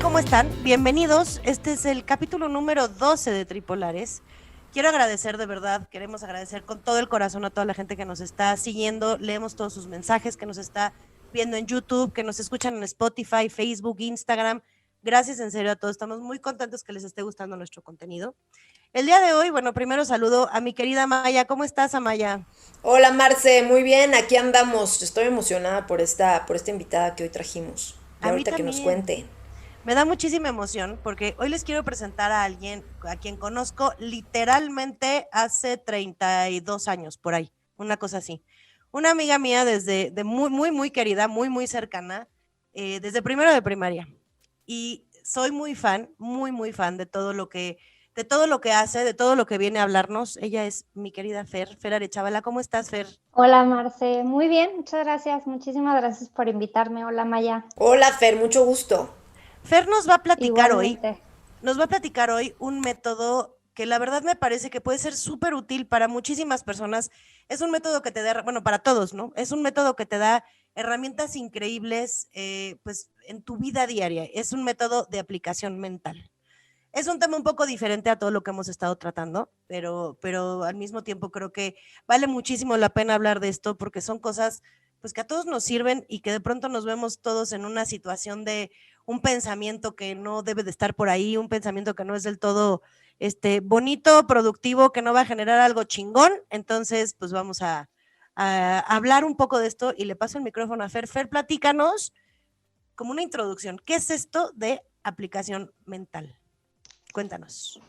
¿cómo están? Bienvenidos. Este es el capítulo número 12 de Tripolares. Quiero agradecer de verdad, queremos agradecer con todo el corazón a toda la gente que nos está siguiendo. Leemos todos sus mensajes, que nos está viendo en YouTube, que nos escuchan en Spotify, Facebook, Instagram. Gracias en serio a todos. Estamos muy contentos que les esté gustando nuestro contenido. El día de hoy, bueno, primero saludo a mi querida Maya. ¿Cómo estás, Amaya? Hola Marce, muy bien, aquí andamos. Estoy emocionada por esta invitada que hoy trajimos. Y A mí ahorita que nos también. cuente. Me da muchísima emoción porque hoy les quiero presentar a alguien a quien conozco literalmente hace 32 años, por ahí, una cosa así. Una amiga mía desde muy, muy, muy querida, muy, muy cercana, desde primero de primaria. Y soy muy, muy fan de todo lo que hace, de todo lo que viene a hablarnos. Ella es mi querida Fer Arechavala. ¿Cómo estás, Fer? Hola Marce, muy bien, muchas gracias, muchísimas gracias por invitarme. Hola Maya, Hola Fer, mucho gusto. Fer igualmente. nos va a platicar hoy un método que la verdad me parece que puede ser súper útil para muchísimas personas. Es un método que te da, bueno, para todos, ¿no? Es un método que te da herramientas increíbles, pues, en tu vida diaria. Es un método de aplicación mental. Es un tema un poco diferente a todo lo que hemos estado tratando, pero al mismo tiempo creo que vale muchísimo la pena hablar de esto porque son cosas pues que a todos nos sirven y que de pronto nos vemos todos en una situación de un pensamiento que no debe de estar por ahí, un pensamiento que no es del todo bonito, productivo, que no va a generar algo chingón. Entonces, pues vamos a hablar un poco de esto y le paso el micrófono a Fer. Fer, platícanos como una introducción. ¿Qué es esto de aplicación mental? Cuéntanos.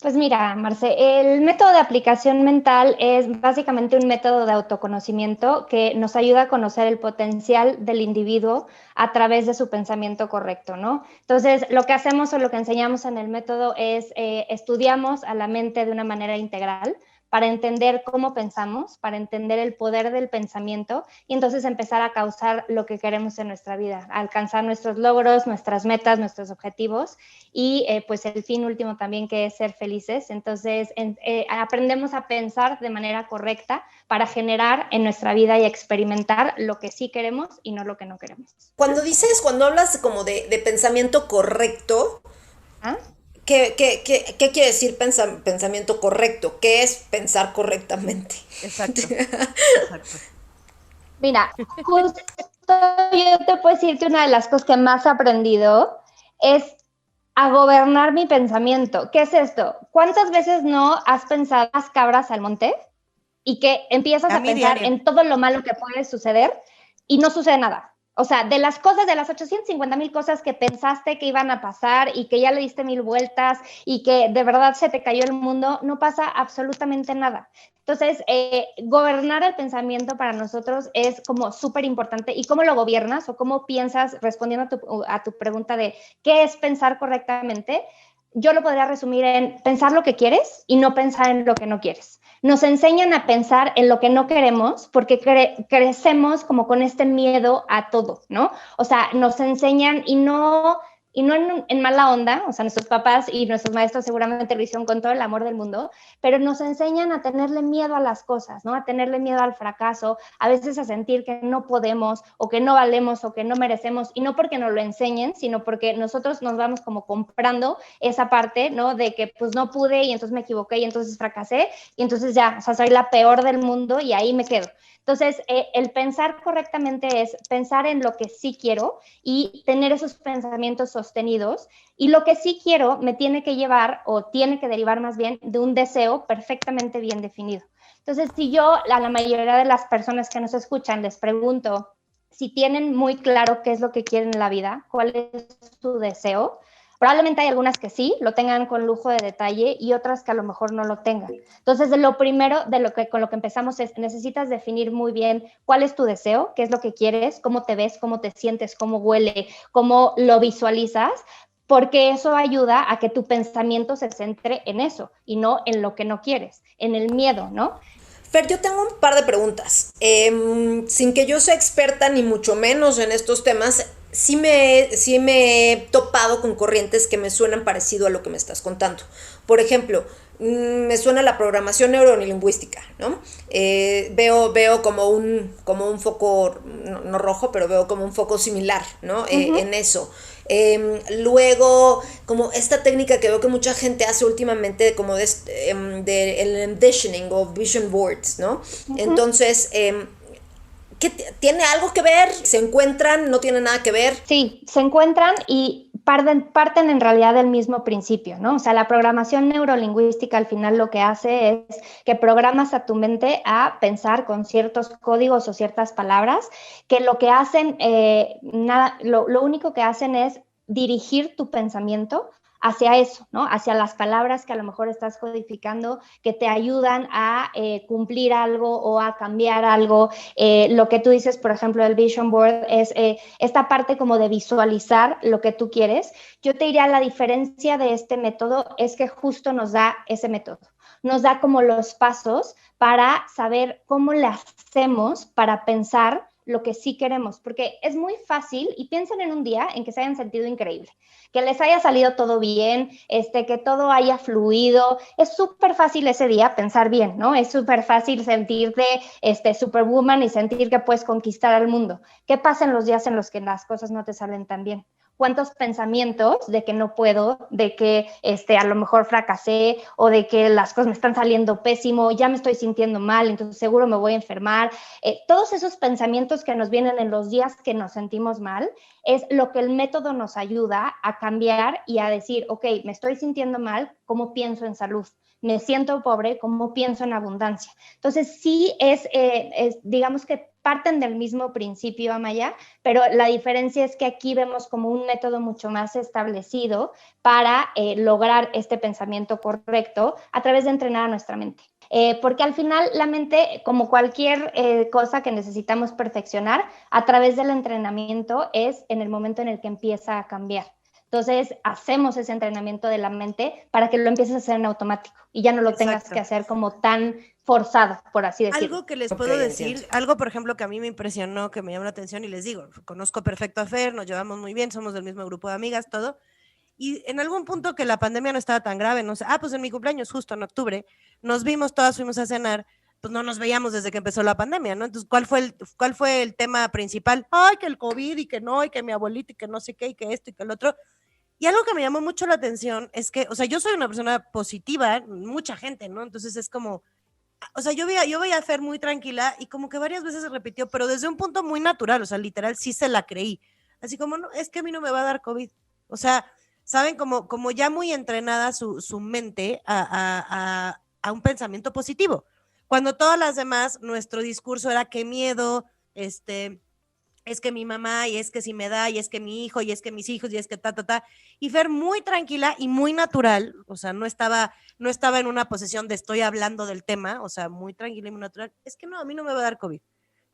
Pues mira, Marce, el método de aplicación mental es básicamente un método de autoconocimiento que nos ayuda a conocer el potencial del individuo a través de su pensamiento correcto, ¿no? Entonces, lo que hacemos o lo que enseñamos en el método es estudiamos a la mente de una manera integral para entender cómo pensamos, para entender el poder del pensamiento y entonces empezar a causar lo que queremos en nuestra vida, alcanzar nuestros logros, nuestras metas, nuestros objetivos y pues el fin último también que es ser felices. Entonces aprendemos a pensar de manera correcta para generar en nuestra vida y experimentar lo que sí queremos y no lo que no queremos. Cuando hablas como de pensamiento correcto, ¿Ah? ¿qué quiere decir pensamiento correcto? ¿Qué es pensar correctamente? Exacto, exacto. Mira, justo yo te puedo decir que una de las cosas que más he aprendido es a gobernar mi pensamiento. ¿Qué es esto? ¿Cuántas veces no has pensado las cabras al monte y que empiezas a pensar diario. en todo lo malo que puede suceder y no sucede nada? O sea, de las cosas, de las 850,000 cosas que pensaste que iban a pasar y que ya le diste 1000 vueltas y que de verdad se te cayó el mundo, no pasa absolutamente nada. Entonces, gobernar el pensamiento para nosotros es como súper importante. ¿Y cómo lo gobiernas o cómo piensas, respondiendo a tu pregunta de qué es pensar correctamente? Yo lo podría resumir en pensar lo que quieres y no pensar en lo que no quieres. Nos enseñan a pensar en lo que no queremos porque crecemos como con este miedo a todo, ¿no? O sea, nos enseñan y no en mala onda, o sea, nuestros papás y nuestros maestros seguramente lo hicieron con todo el amor del mundo, pero nos enseñan a tenerle miedo a las cosas, ¿no? A tenerle miedo al fracaso, a veces a sentir que no podemos o que no valemos o que no merecemos, y no porque nos lo enseñen, sino porque nosotros nos vamos como comprando esa parte, ¿no? De que pues no pude y entonces me equivoqué y entonces fracasé y entonces ya, o sea, soy la peor del mundo y ahí me quedo. Entonces, el pensar correctamente es pensar en lo que sí quiero y tener esos pensamientos sostenidos. Y lo que sí quiero me tiene que llevar o tiene que derivar más bien de un deseo perfectamente bien definido. Entonces, si yo a la mayoría de las personas que nos escuchan les pregunto si tienen muy claro qué es lo que quieren en la vida, cuál es su deseo, probablemente hay algunas que sí, lo tengan con lujo de detalle y otras que a lo mejor no lo tengan. Entonces, lo primero con lo que empezamos es, necesitas definir muy bien cuál es tu deseo, qué es lo que quieres, cómo te ves, cómo te sientes, cómo huele, cómo lo visualizas, porque eso ayuda a que tu pensamiento se centre en eso y no en lo que no quieres, en el miedo, ¿no? Fer, yo tengo un par de preguntas. Sin que yo sea experta ni mucho menos en estos temas, sí me he topado con corrientes que me suenan parecido a lo que me estás contando. Por ejemplo, me suena la programación neurolingüística, ¿no? Veo como un foco, no rojo, pero veo como un foco similar, ¿no? En eso. Luego, como esta técnica que veo que mucha gente hace últimamente, como de el envisioning o vision boards, ¿no? Entonces, ¿qué tiene algo que ver? ¿Se encuentran? ¿No tiene nada que ver? Sí, se encuentran y parten en realidad del mismo principio, ¿no? O sea, la programación neurolingüística al final lo que hace es que programas a tu mente a pensar con ciertos códigos o ciertas palabras que lo que hacen, lo único que hacen es dirigir tu pensamiento hacia eso, ¿no? Hacia las palabras que a lo mejor estás codificando que te ayudan a cumplir algo o a cambiar algo. Lo que tú dices, por ejemplo, del Vision Board es esta parte como de visualizar lo que tú quieres. Yo te diría la diferencia de este método es que justo nos da ese método. Nos da como los pasos para saber cómo le hacemos para pensar lo que sí queremos, porque es muy fácil, y piensen en un día en que se hayan sentido increíble, que les haya salido todo bien, que todo haya fluido. Es súper fácil ese día pensar bien, ¿no? Es súper fácil sentirte superwoman y sentir que puedes conquistar al mundo. ¿Qué pasa en los días en los que las cosas no te salen tan bien? ¿Cuántos pensamientos de que no puedo, de que a lo mejor fracasé o de que las cosas me están saliendo pésimo, ya me estoy sintiendo mal, entonces seguro me voy a enfermar? Todos esos pensamientos que nos vienen en los días que nos sentimos mal es lo que el método nos ayuda a cambiar y a decir, ok, me estoy sintiendo mal, ¿cómo pienso en salud? Me siento pobre, ¿cómo pienso en abundancia? Entonces sí digamos que parten del mismo principio, Amaya, pero la diferencia es que aquí vemos como un método mucho más establecido para lograr este pensamiento correcto a través de entrenar a nuestra mente. Porque al final la mente, como cualquier cosa que necesitamos perfeccionar, a través del entrenamiento es en el momento en el que empieza a cambiar. Entonces, hacemos ese entrenamiento de la mente para que lo empieces a hacer en automático y ya no lo tengas que hacer como tan forzado, por así decirlo. Algo que les puedo decir, algo por ejemplo que a mí me impresionó, que me llamó la atención y les digo, conozco perfecto a Fer, nos llevamos muy bien, somos del mismo grupo de amigas, todo, y en algún punto que la pandemia no estaba tan grave, no sé, pues en mi cumpleaños justo en octubre, nos vimos todas, fuimos a cenar, pues no nos veíamos desde que empezó la pandemia, ¿no? Entonces, ¿cuál fue el tema principal? Ay, que el COVID y que no, y que mi abuelita y que no sé qué, y que esto y que el otro. Y algo que me llamó mucho la atención es que, o sea, yo soy una persona positiva, mucha gente, ¿no? Entonces es como, o sea, yo veía a Fer muy tranquila y como que varias veces se repitió, pero desde un punto muy natural, o sea, literal sí se la creí. Así como, no, es que a mí no me va a dar COVID. O sea, ¿saben? Como ya muy entrenada su mente a un pensamiento positivo. Cuando todas las demás, nuestro discurso era qué miedo, es que mi mamá, y es que si me da, y es que mi hijo, y es que mis hijos, y es que y Fer muy tranquila y muy natural, o sea, no estaba en una posición de estoy hablando del tema, o sea, muy tranquila y muy natural, es que no, a mí no me va a dar COVID.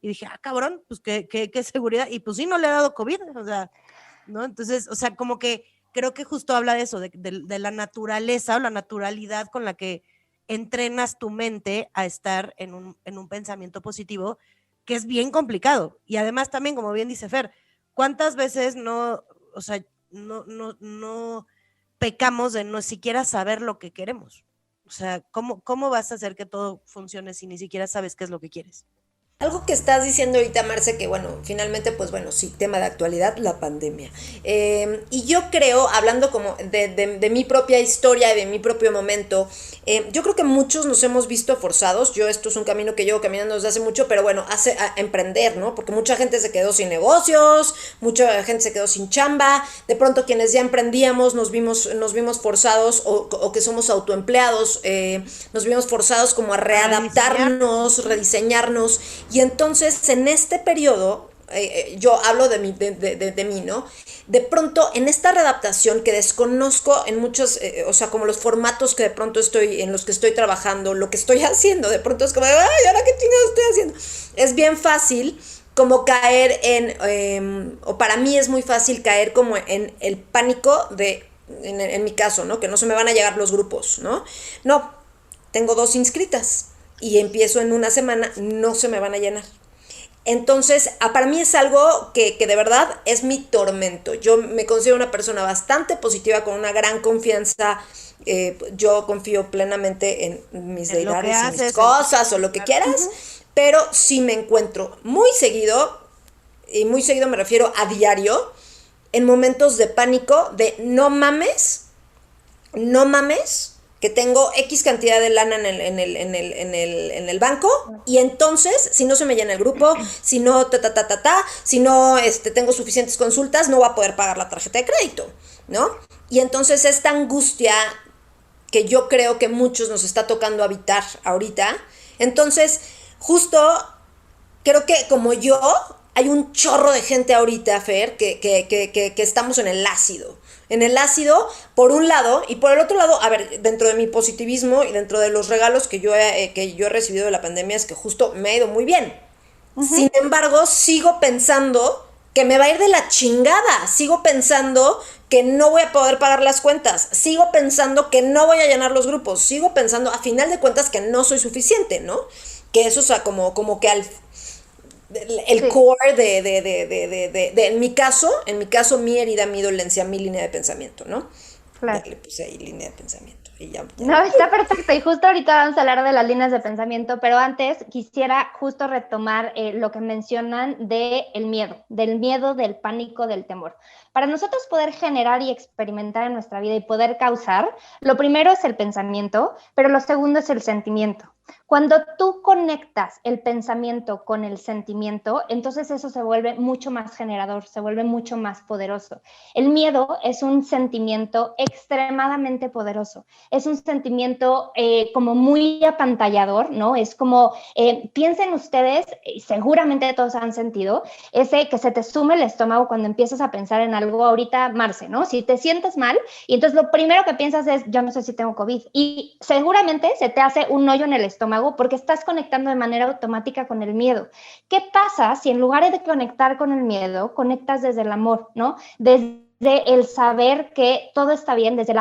Y dije, cabrón, pues qué seguridad, y pues sí, no le ha dado COVID, o sea, ¿no? Entonces, o sea, como que creo que justo habla de eso, de la naturaleza o la naturalidad con la que entrenas tu mente a estar en un pensamiento positivo, que es bien complicado. Y además también, como bien dice Fer, ¿cuántas veces no pecamos de no siquiera saber lo que queremos? O sea, ¿cómo vas a hacer que todo funcione si ni siquiera sabes qué es lo que quieres? Algo que estás diciendo ahorita, Marce, que bueno, finalmente, pues bueno, sí, tema de actualidad, la pandemia. Y yo creo, hablando como de mi propia historia y de mi propio momento, yo creo que muchos nos hemos visto forzados. Esto es un camino que llevo caminando desde hace mucho, pero bueno, a emprender, ¿no? Porque mucha gente se quedó sin negocios, mucha gente se quedó sin chamba. De pronto quienes ya emprendíamos nos vimos forzados o que somos autoempleados, nos vimos forzados como a readaptarnos, rediseñarnos. Y entonces en este periodo, yo hablo de mí, ¿no? De pronto en esta readaptación que desconozco en muchos, o sea, como los formatos que de pronto en los que estoy trabajando, lo que estoy haciendo, de pronto es como, ay, ¿ahora qué chingados estoy haciendo? Es bien fácil como caer o para mí es muy fácil caer como en el pánico en mi caso, ¿no? Que no se me van a llegar los grupos, ¿no? No, tengo 2 inscritas. Y empiezo en una semana, no se me van a llenar. Entonces, para mí es algo que de verdad es mi tormento. Yo me considero una persona bastante positiva, con una gran confianza. Yo confío plenamente en mis deidades, en mis cosas o lo que quieras, pero sí me encuentro muy seguido, y muy seguido me refiero a diario, en momentos de pánico, de no mames, que tengo X cantidad de lana en el banco, y entonces, si no se me llena el grupo, si no si no tengo suficientes consultas, no voy a poder pagar la tarjeta de crédito, ¿no? Y entonces esta angustia que yo creo que muchos nos está tocando habitar ahorita, entonces justo creo que como yo, hay un chorro de gente ahorita, Fer, que estamos en el ácido. En el ácido, por un lado, y por el otro lado, a ver, dentro de mi positivismo y dentro de los regalos que yo he recibido de la pandemia, es que justo me ha ido muy bien. Sin embargo, sigo pensando que me va a ir de la chingada. Sigo pensando que no voy a poder pagar las cuentas. Sigo pensando que no voy a llenar los grupos. Sigo pensando, a final de cuentas, que no soy suficiente, ¿no? Que eso, o sea, como que el core en mi caso, mi herida, mi dolencia, mi línea de pensamiento, ¿no? Claro. Ya le puse ahí línea de pensamiento. Y ya. No, está perfecto. Y justo ahorita vamos a hablar de las líneas de pensamiento, pero antes quisiera justo retomar lo que mencionan del miedo, del pánico, del temor. Para nosotros poder generar y experimentar en nuestra vida y poder causar, lo primero es el pensamiento, pero lo segundo es el sentimiento. Cuando tú conectas el pensamiento con el sentimiento, entonces eso se vuelve mucho más generador, se vuelve mucho más poderoso. El miedo es un sentimiento extremadamente poderoso. Es un sentimiento como muy apantallador, ¿no? Es como, piensen ustedes, seguramente todos han sentido, ese que se te sume el estómago cuando empiezas a pensar en algo ahorita, Marce, ¿no? Si te sientes mal, y entonces lo primero que piensas es, yo no sé si tengo COVID, y seguramente se te hace un hoyo en el estómago porque estás conectando de manera automática con el miedo. ¿Qué pasa si en lugar de conectar con el miedo, conectas desde el amor, ¿no? Desde el saber que todo está bien, desde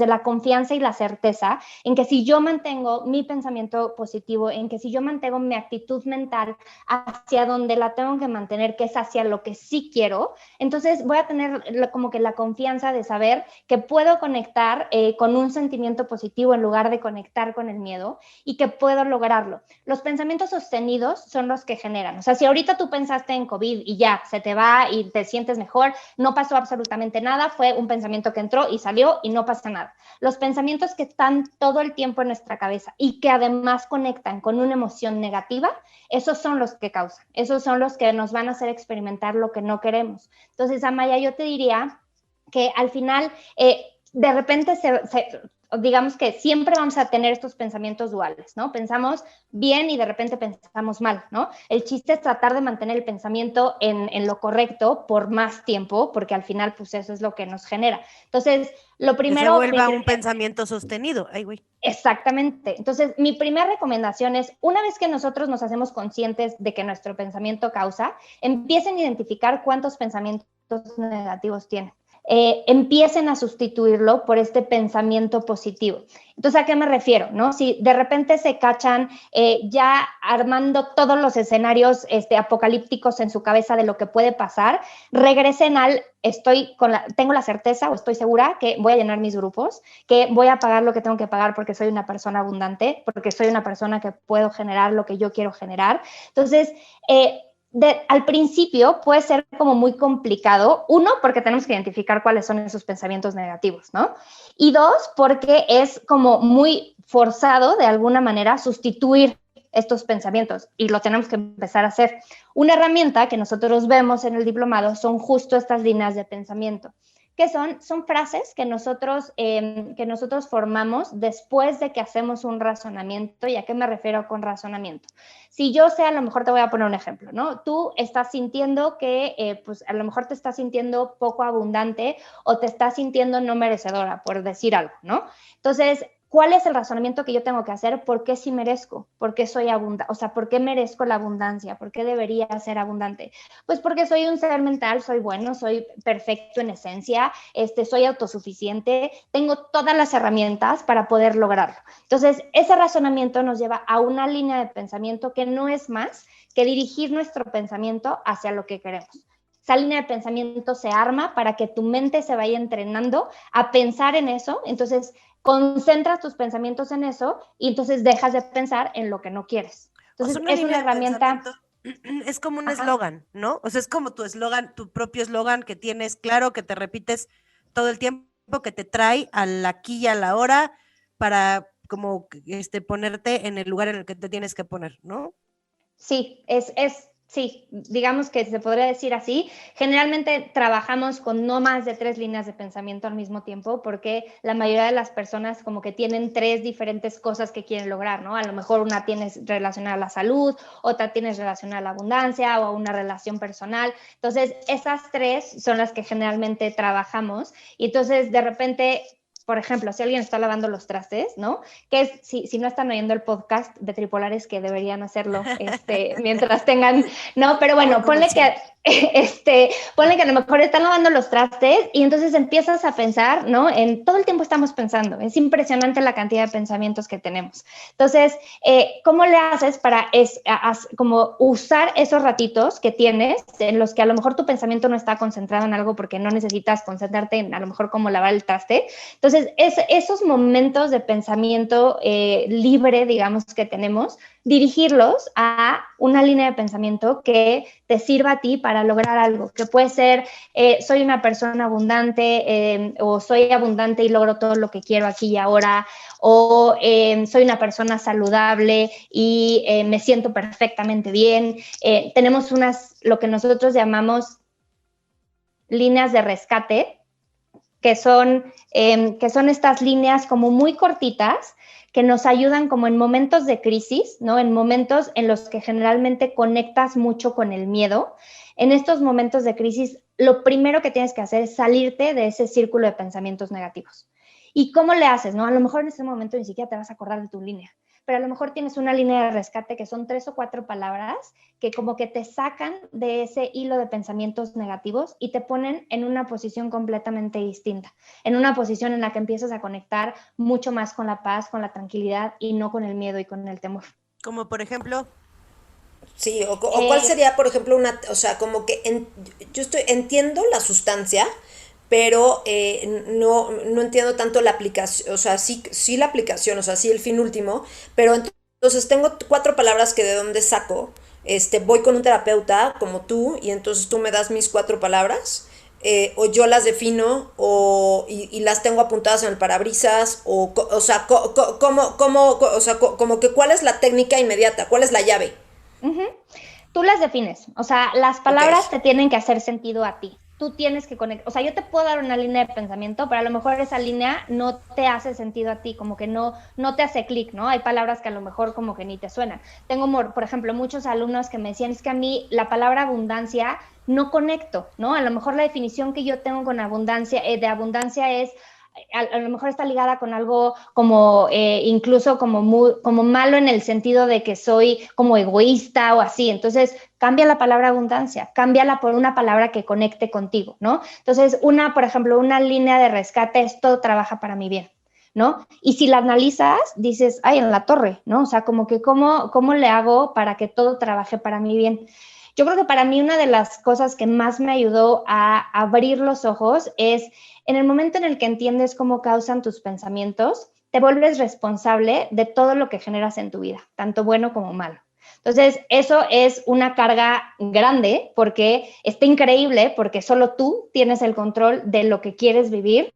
la confianza y la certeza en que si yo mantengo mi pensamiento positivo, en que si yo mantengo mi actitud mental hacia donde la tengo que mantener, que es hacia lo que sí quiero, entonces voy a tener como que la confianza de saber que puedo conectar con un sentimiento positivo en lugar de conectar con el miedo, y que puedo lograrlo. Los pensamientos sostenidos son los que generan. O sea, si ahorita tú pensaste en COVID y ya se te va y te sientes mejor, no pasó absolutamente nada, fue un pensamiento que entró y salió y no pasa nada. Los pensamientos que están todo el tiempo en nuestra cabeza y que además conectan con una emoción negativa, esos son los que causan, esos son los que nos van a hacer experimentar lo que no queremos. Entonces, Amaya, yo te diría que al final, de repente digamos que siempre vamos a tener estos pensamientos duales, ¿no? Pensamos bien y de repente pensamos mal, ¿no? El chiste es tratar de mantener el pensamiento en lo correcto por más tiempo, porque al final, pues eso es lo que nos genera. Entonces, lo primero... Que se vuelva un pensamiento sostenido. Ay, güey. Exactamente. Entonces, mi primera recomendación es, una vez que nosotros nos hacemos conscientes de que nuestro pensamiento causa, empiecen a identificar cuántos pensamientos negativos tienen. Empiecen a sustituirlo por este pensamiento positivo. Entonces, ¿a qué me refiero? ¿No? Si de repente se cachan ya armando todos los escenarios apocalípticos en su cabeza de lo que puede pasar, regresen al tengo la certeza o estoy segura que voy a llenar mis grupos, que voy a pagar lo que tengo que pagar porque soy una persona abundante, porque soy una persona que puedo generar lo que yo quiero generar. Entonces, al principio puede ser como muy complicado, uno, porque tenemos que identificar cuáles son esos pensamientos negativos, ¿no? Y dos, porque es como muy forzado de alguna manera sustituir estos pensamientos y lo tenemos que empezar a hacer. Una herramienta que nosotros vemos en el diplomado son justo estas líneas de pensamiento, que son frases que nosotros formamos después de que hacemos un razonamiento. ¿Y a qué me refiero con razonamiento? Si yo sé, a lo mejor te voy a poner un ejemplo, ¿no? Tú estás sintiendo que, pues a lo mejor te estás sintiendo poco abundante o te estás sintiendo no merecedora, por decir algo, ¿no? Entonces, ¿cuál es el razonamiento que yo tengo que hacer? ¿Por qué sí merezco? ¿Por qué soy abundante? O sea, ¿por qué merezco la abundancia? ¿Por qué debería ser abundante? Pues porque soy un ser mental, soy bueno, soy perfecto en esencia, soy autosuficiente, tengo todas las herramientas para poder lograrlo. Entonces, ese razonamiento nos lleva a una línea de pensamiento que no es más que dirigir nuestro pensamiento hacia lo que queremos. Esa línea de pensamiento se arma para que tu mente se vaya entrenando a pensar en eso. Entonces, concentras tus pensamientos en eso y entonces dejas de pensar en lo que no quieres. Entonces, una es línea una de pensamiento herramienta. es como un Ajá. eslogan, ¿no? O sea, es como tu eslogan, tu propio eslogan que tienes claro, que te repites todo el tiempo, que te trae al aquí y a la hora para como ponerte en el lugar en el que te tienes que poner, ¿no? Sí, sí, digamos que se podría decir así. Generalmente trabajamos con no más de 3 líneas de pensamiento al mismo tiempo, porque la mayoría de las personas como que tienen 3 diferentes cosas que quieren lograr, ¿no? A lo mejor una tienes relacionada a la salud, otra tienes relacionada a la abundancia o a una relación personal. Entonces, esas 3 son las que generalmente trabajamos y entonces de repente, por ejemplo, si alguien está lavando los trastes, ¿no? Que es, si no están oyendo el podcast de Tripolares, que deberían hacerlo mientras tengan, ¿no? Pero Como bueno, comercial. ponle que a lo mejor están lavando los trastes y entonces empiezas a pensar, ¿no? En todo el tiempo estamos pensando, es impresionante la cantidad de pensamientos que tenemos. Entonces, ¿cómo le haces para como usar esos ratitos que tienes en los que a lo mejor tu pensamiento no está concentrado en algo porque no necesitas concentrarte en a lo mejor cómo lavar el traste? Entonces, esos momentos de pensamiento libre, digamos, que tenemos, dirigirlos a una línea de pensamiento que te sirva a ti para lograr algo, que puede ser, soy una persona abundante, o soy abundante y logro todo lo que quiero aquí y ahora, o soy una persona saludable y me siento perfectamente bien. Tenemos lo que nosotros llamamos líneas de rescate, que son estas líneas como muy cortitas que nos ayudan como en momentos de crisis, ¿no? En momentos en los que generalmente conectas mucho con el miedo. En estos momentos de crisis, lo primero que tienes que hacer es salirte de ese círculo de pensamientos negativos. ¿Y cómo le haces, no? A lo mejor en ese momento ni siquiera te vas a acordar de tu línea, pero a lo mejor tienes una línea de rescate que son 3 o 4 palabras que como que te sacan de ese hilo de pensamientos negativos y te ponen en una posición completamente distinta, en una posición en la que empiezas a conectar mucho más con la paz, con la tranquilidad y no con el miedo y con el temor. Como por ejemplo, Sí, o cuál Eh, sería, por ejemplo, o sea, como que entiendo la sustancia, pero no entiendo tanto la aplicación, o sea, sí la aplicación, o sea, sí el fin último, pero entonces tengo 4 palabras que de dónde saco, voy con un terapeuta como tú y entonces tú me das mis 4 palabras, o yo las defino y las tengo apuntadas en el parabrisas, o sea, o sea, como que cuál es la técnica inmediata, cuál es la llave. uh-huh. Tú las defines, o sea, las Ok. palabras te tienen que hacer sentido a ti. Tú tienes que conectar, o sea, yo te puedo dar una línea de pensamiento, pero a lo mejor esa línea no te hace sentido a ti, como que no te hace clic, ¿no? Hay palabras que a lo mejor como que ni te suenan. Tengo, por ejemplo, muchos alumnos que me decían, es que a mí la palabra abundancia no conecto, ¿no? A lo mejor la definición que yo tengo con abundancia, de abundancia es a lo mejor está ligada con algo como incluso como malo en el sentido de que soy como egoísta o así. Entonces, cambia la palabra abundancia, cámbiala por una palabra que conecte contigo, ¿no? Entonces, por ejemplo, una línea de rescate es todo trabaja para mi bien, ¿no? Y si la analizas, dices, ay, en la torre, ¿no? O sea, como que cómo le hago para que todo trabaje para mi bien. Yo creo que para mí una de las cosas que más me ayudó a abrir los ojos es en el momento en el que entiendes cómo causan tus pensamientos, te vuelves responsable de todo lo que generas en tu vida, tanto bueno como malo. Entonces, eso es una carga grande porque está increíble porque solo tú tienes el control de lo que quieres vivir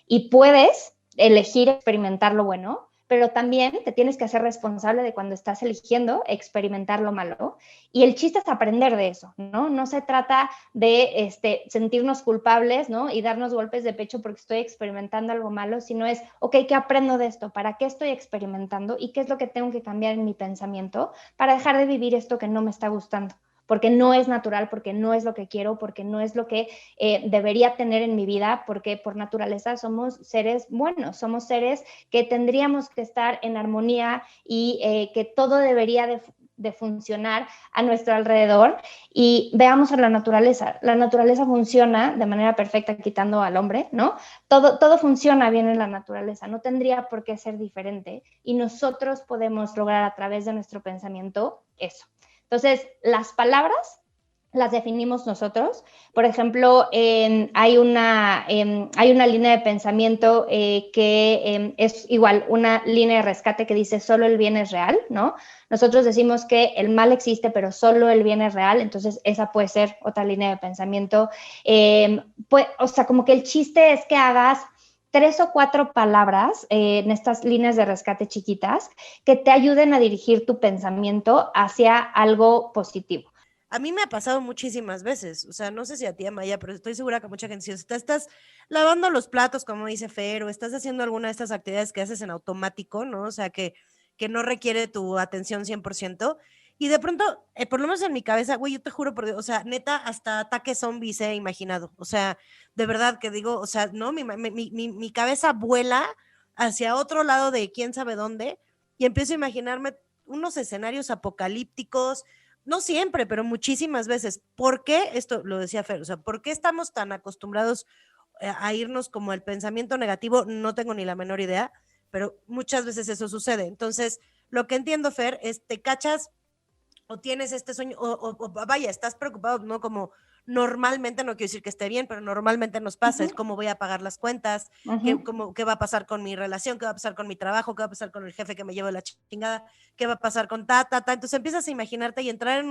y puedes elegir experimentar lo bueno, pero también te tienes que hacer responsable de cuando estás eligiendo experimentar lo malo. Y el chiste es aprender de eso, ¿no? No se trata de sentirnos culpables, ¿no? Y darnos golpes de pecho porque estoy experimentando algo malo, sino es, ok, ¿qué aprendo de esto? ¿Para qué estoy experimentando? ¿Y qué es lo que tengo que cambiar en mi pensamiento para dejar de vivir esto que no me está gustando? porque no es natural, porque no es lo que quiero, porque no es lo que debería tener en mi vida, porque por naturaleza somos seres buenos, somos seres que tendríamos que estar en armonía y que todo debería de funcionar a nuestro alrededor. Y veamos a la naturaleza. La naturaleza funciona de manera perfecta, quitando al hombre, ¿no? Todo funciona bien en la naturaleza, no tendría por qué ser diferente y nosotros podemos lograr a través de nuestro pensamiento eso. Entonces, las palabras las definimos nosotros. Por ejemplo, hay una línea de pensamiento que es igual una línea de rescate que dice solo el bien es real, ¿no? Nosotros decimos que el mal existe, pero solo el bien es real, entonces esa puede ser otra línea de pensamiento. Pues, o sea, como que el chiste es que hagas 3 o 4 palabras en estas líneas de rescate chiquitas que te ayuden a dirigir tu pensamiento hacia algo positivo. A mí me ha pasado muchísimas veces, o sea, no sé si a ti, Amaya, pero estoy segura que mucha gente, si estás lavando los platos, como dice Fer, o estás haciendo alguna de estas actividades que haces en automático, ¿no? O sea, que no requiere tu atención 100%, y de pronto, por lo menos en mi cabeza, güey, yo te juro por Dios, o sea, neta, hasta ataque zombies he imaginado, o sea, de verdad que digo, o sea, no, mi cabeza vuela hacia otro lado de quién sabe dónde, y empiezo a imaginarme unos escenarios apocalípticos, no siempre, pero muchísimas veces. ¿Por qué? Esto lo decía Fer, o sea, ¿por qué estamos tan acostumbrados a irnos como el pensamiento negativo? No tengo ni la menor idea, pero muchas veces eso sucede. Entonces, lo que entiendo, Fer, es te cachas o tienes este sueño, o vaya, estás preocupado, ¿no? Como normalmente, no quiero decir que esté bien, pero normalmente nos pasa, es cómo voy a pagar las cuentas, qué va a pasar con mi relación, qué va a pasar con mi trabajo, qué va a pasar con el jefe que me lleva la chingada, qué va a pasar con entonces empiezas a imaginarte y entrar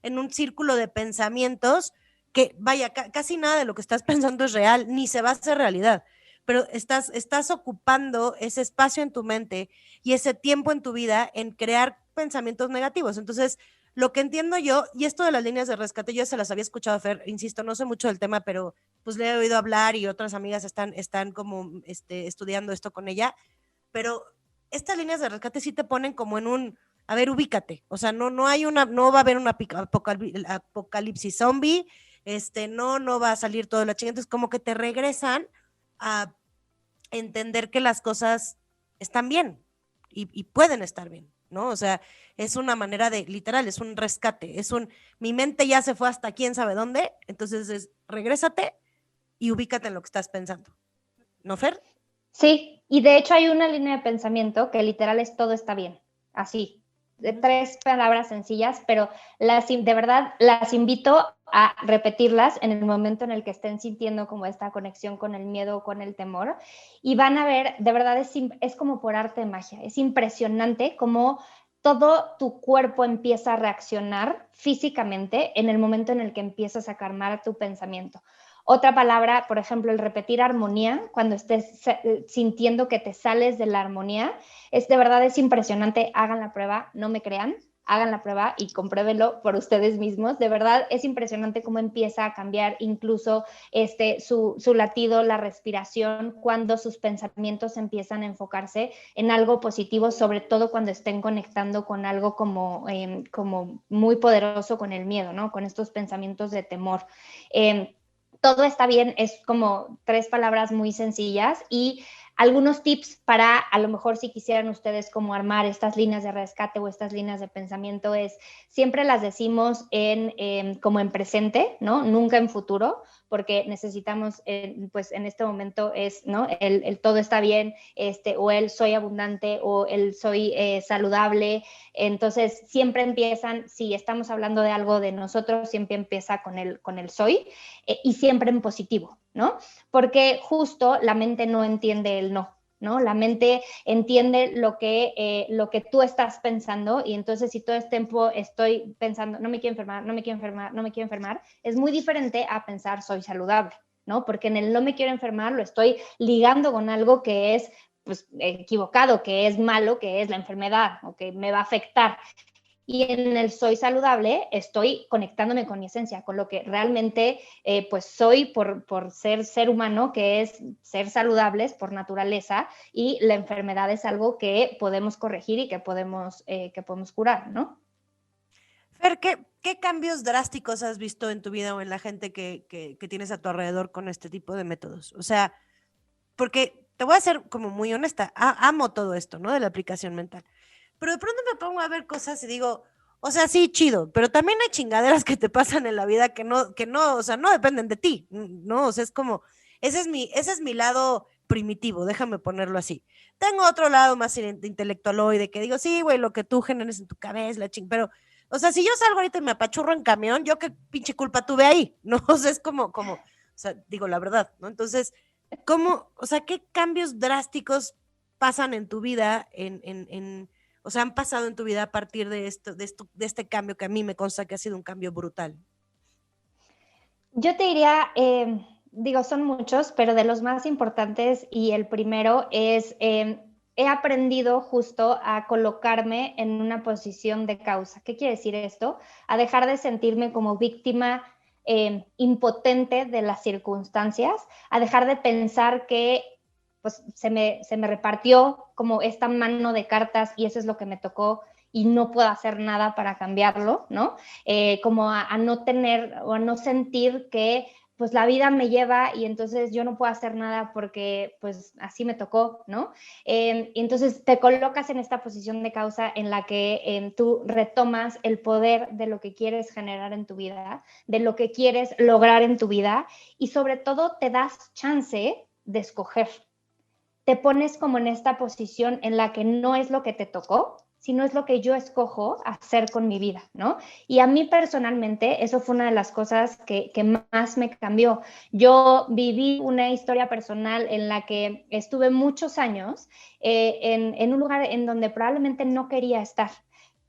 en un círculo de pensamientos que, vaya, casi nada de lo que estás pensando es real, ni se va a hacer realidad, pero estás ocupando ese espacio en tu mente y ese tiempo en tu vida en crear pensamientos negativos. Entonces, lo que entiendo yo, y esto de las líneas de rescate, yo se las había escuchado a Fer, insisto, no sé mucho del tema, pero pues le he oído hablar y otras amigas están como estudiando esto con ella, pero estas líneas de rescate sí te ponen como en un, a ver, ubícate, o sea, no va a haber una apocalipsis zombie, no va a salir todo la chingada, entonces como que te regresan a entender que las cosas están bien y pueden estar bien, ¿no? O sea, es una manera de, literal, es un rescate, mi mente ya se fue hasta quién sabe dónde, entonces regrésate y ubícate en lo que estás pensando. ¿No, Fer? Sí, y de hecho hay una línea de pensamiento que literal es todo está bien, así, de 3 palabras sencillas, pero de verdad las invito a repetirlas en el momento en el que estén sintiendo como esta conexión con el miedo o con el temor, y van a ver, de verdad es como por arte de magia, es impresionante cómo todo tu cuerpo empieza a reaccionar físicamente en el momento en el que empiezas a calmar tu pensamiento. Otra palabra, por ejemplo, el repetir armonía, cuando estés sintiendo que te sales de la armonía, de verdad es impresionante. Hagan la prueba, no me crean, hagan la prueba y compruébenlo por ustedes mismos. De verdad es impresionante cómo empieza a cambiar incluso su latido, la respiración, cuando sus pensamientos empiezan a enfocarse en algo positivo, sobre todo cuando estén conectando con algo como muy poderoso, con el miedo, ¿no? Con estos pensamientos de temor. Todo está bien, es como 3 palabras muy sencillas y algunos tips para, a lo mejor si quisieran ustedes como armar estas líneas de rescate o estas líneas de pensamiento es, siempre las decimos como en presente, ¿no? Nunca en futuro, porque necesitamos, pues en este momento es, ¿no? El todo está bien, o el soy abundante, o el soy saludable. Entonces, siempre empiezan, si estamos hablando de algo de nosotros, siempre empieza con el soy, y siempre en positivo, ¿no? Porque justo la mente no entiende el no, ¿no? La mente entiende lo que tú estás pensando y entonces si todo este tiempo estoy pensando, no me quiero enfermar, no me quiero enfermar, no me quiero enfermar, es muy diferente a pensar soy saludable, ¿no? Porque en el no me quiero enfermar lo estoy ligando con algo que es pues, equivocado, que es malo, que es la enfermedad o que me va a afectar. Y en el soy saludable estoy conectándome con mi esencia, con lo que realmente pues soy por ser humano, que es ser saludables por naturaleza, y la enfermedad es algo que podemos corregir y que podemos curar, ¿no? Fer, ¿qué cambios drásticos has visto en tu vida o en la gente que tienes a tu alrededor con este tipo de métodos? O sea, porque te voy a ser como muy honesta, amo todo esto, ¿no? De la aplicación mental. Pero de pronto me pongo a ver cosas y digo, o sea, sí, chido, pero también hay chingaderas que te pasan en la vida que no, o sea, no dependen de ti, ¿no? O sea, es como, ese es mi lado primitivo, déjame ponerlo así. Tengo otro lado más intelectualoide que digo, sí, güey, lo que tú generes en tu cabeza, pero, o sea, si yo salgo ahorita y me apachurro en camión, yo qué pinche culpa tuve ahí, ¿no? O sea, es como, o sea, digo la verdad, ¿no? Entonces, ¿cómo, o sea, qué cambios drásticos pasan en tu vida, o sea, han pasado en tu vida a partir de este cambio que a mí me consta que ha sido un cambio brutal? Yo te diría, digo, son muchos, pero de los más importantes y el primero es, he aprendido justo a colocarme en una posición de causa. ¿Qué quiere decir esto? A dejar de sentirme como víctima impotente de las circunstancias, a dejar de pensar que pues se me repartió como esta mano de cartas y eso es lo que me tocó y no puedo hacer nada para cambiarlo, ¿no? Como a no tener o a no sentir que pues la vida me lleva y entonces yo no puedo hacer nada porque pues así me tocó, ¿no? Y entonces te colocas en esta posición de causa en la que tú retomas el poder de lo que quieres generar en tu vida, de lo que quieres lograr en tu vida y sobre todo te das chance de escoger. Te pones como en esta posición en la que no es lo que te tocó, sino es lo que yo escojo hacer con mi vida, ¿no? Y a mí personalmente eso fue una de las cosas que más me cambió. Yo viví una historia personal en la que estuve muchos años en un lugar en donde probablemente no quería estar,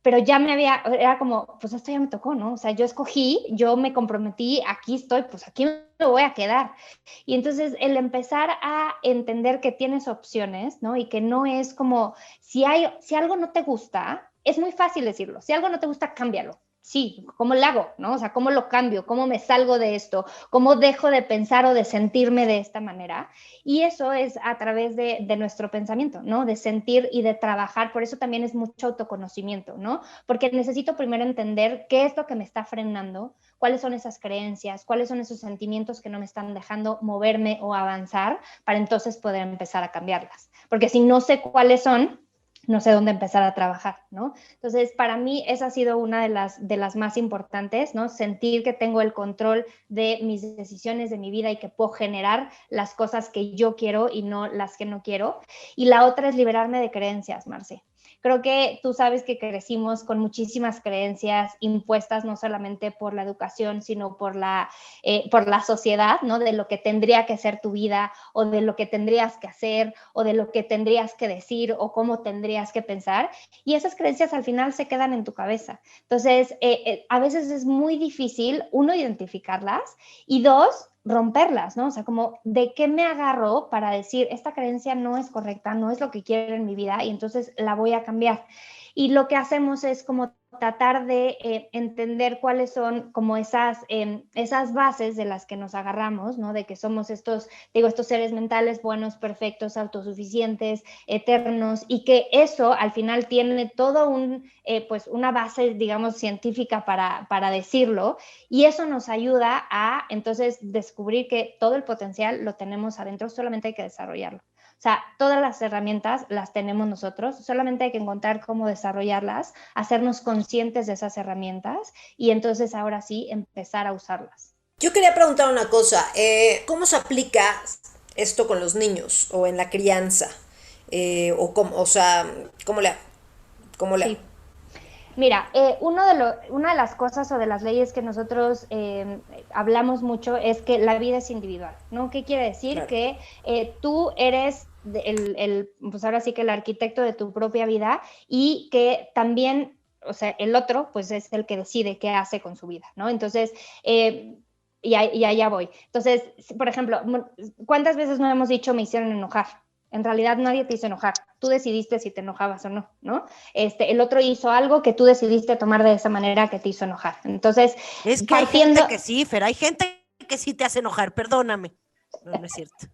pero ya era como, pues esto ya me tocó, ¿no? O sea, yo escogí, yo me comprometí, aquí estoy, pues aquí me voy a quedar. Y entonces el empezar a entender que tienes opciones, ¿no? Y que no es como, si algo no te gusta, es muy fácil decirlo, si algo no te gusta, cámbialo. Sí, ¿cómo lo hago? ¿No? O sea, ¿cómo lo cambio? ¿Cómo me salgo de esto? ¿Cómo dejo de pensar o de sentirme de esta manera? Y eso es a través de nuestro pensamiento, ¿no? De sentir y de trabajar. Por eso también es mucho autoconocimiento, ¿no? Porque necesito primero entender qué es lo que me está frenando, cuáles son esas creencias, cuáles son esos sentimientos que no me están dejando moverme o avanzar para entonces poder empezar a cambiarlas. Porque si no sé cuáles son, no sé dónde empezar a trabajar, ¿no? Entonces, para mí esa ha sido una de las más importantes, ¿no? Sentir que tengo el control de mis decisiones, de mi vida y que puedo generar las cosas que yo quiero y no las que no quiero. Y la otra es liberarme de creencias, Marce. Creo que tú sabes que crecimos con muchísimas creencias impuestas no solamente por la educación, sino por la sociedad, ¿no? De lo que tendría que ser tu vida o de lo que tendrías que hacer o de lo que tendrías que decir o cómo tendrías que pensar. Y esas creencias al final se quedan en tu cabeza. Entonces, a veces es muy difícil, uno, identificarlas y dos, romperlas, ¿no? O sea, como de qué me agarro para decir, esta creencia no es correcta, no es lo que quiero en mi vida y entonces la voy a cambiar. Y lo que hacemos es como tratar de entender cuáles son como esas bases de las que nos agarramos, ¿no? De que somos estos seres mentales buenos, perfectos, autosuficientes, eternos, y que eso al final tiene todo pues una base, digamos, científica para decirlo, y eso nos ayuda a entonces descubrir que todo el potencial lo tenemos adentro, solamente hay que desarrollarlo. O sea, todas las herramientas las tenemos nosotros, solamente hay que encontrar cómo desarrollarlas, hacernos conscientes de esas herramientas y entonces ahora sí empezar a usarlas. Yo quería preguntar una cosa, ¿cómo se aplica esto con los niños o en la crianza? O sea, ¿cómo le hago? ¿Cómo le hago? Sí. Mira, una de las cosas o de las leyes que nosotros hablamos mucho es que la vida es individual, ¿no? ¿Qué quiere decir? Claro. Que tú eres pues ahora sí que el arquitecto de tu propia vida y que también, o sea, el otro, pues es el que decide qué hace con su vida, ¿no? Entonces, y allá voy. Entonces, por ejemplo, ¿cuántas veces no hemos dicho me hicieron enojar? En realidad nadie te hizo enojar. Tú decidiste si te enojabas o no, ¿no? El otro hizo algo que tú decidiste tomar de esa manera que te hizo enojar. Entonces, Es que hay partiendo... gente que sí, Fer, hay gente que sí te hace enojar, perdóname. No, no es cierto.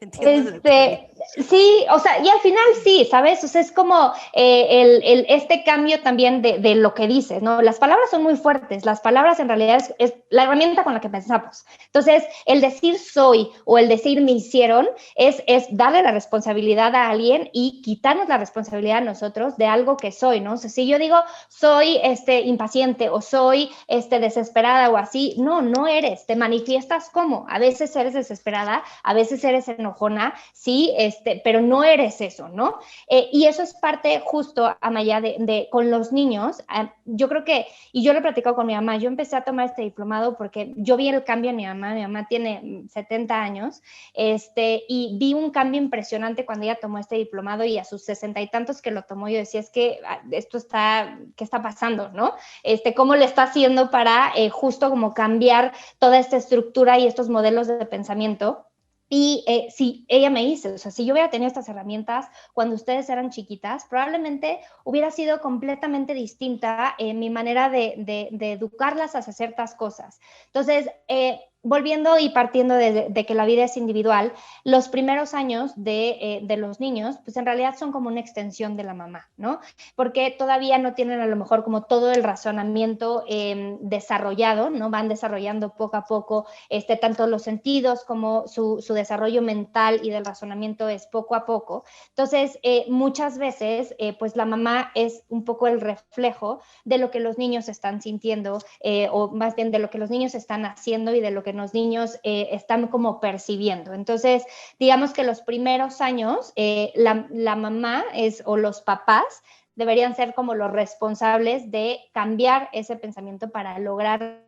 Entiendo lo que dices. Sí, o sea, y al final sí, ¿sabes? O sea, es como este cambio también de lo que dices, ¿no? Las palabras son muy fuertes, las palabras en realidad es la herramienta con la que pensamos. Entonces, el decir soy o el decir me hicieron es darle la responsabilidad a alguien y quitarnos la responsabilidad a nosotros de algo que soy, ¿no? O sea, si yo digo soy impaciente o soy desesperada o así, no eres, te manifiestas como, a veces eres desesperada, a veces eres enojona, sí, pero no eres eso, ¿no? Y eso es parte justo, Amaya, con los niños. Yo creo que, y yo lo he platicado con mi mamá, yo empecé a tomar este diplomado porque yo vi el cambio en mi mamá tiene 70 años, y vi un cambio impresionante cuando ella tomó este diplomado y a sus 60 y tantos que lo tomó, yo decía, es que esto está, ¿qué está pasando, no? ¿Cómo le está haciendo para justo como cambiar toda esta estructura y estos modelos de pensamiento? Y si ella me dice, o sea, si yo hubiera tenido estas herramientas cuando ustedes eran chiquitas, probablemente hubiera sido completamente distinta mi manera de educarlas hacia ciertas cosas. Entonces, volviendo y partiendo de que la vida es individual, los primeros años de los niños, pues en realidad son como una extensión de la mamá, ¿no? Porque todavía no tienen a lo mejor como todo el razonamiento desarrollado, ¿no? Van desarrollando poco a poco tanto los sentidos como su desarrollo mental y del razonamiento es poco a poco. Entonces, muchas veces, pues la mamá es un poco el reflejo de lo que los niños están sintiendo, o más bien de lo que los niños están haciendo y de lo que los niños están como percibiendo. Entonces, digamos que los primeros años, la mamá o los papás deberían ser como los responsables de cambiar ese pensamiento para lograr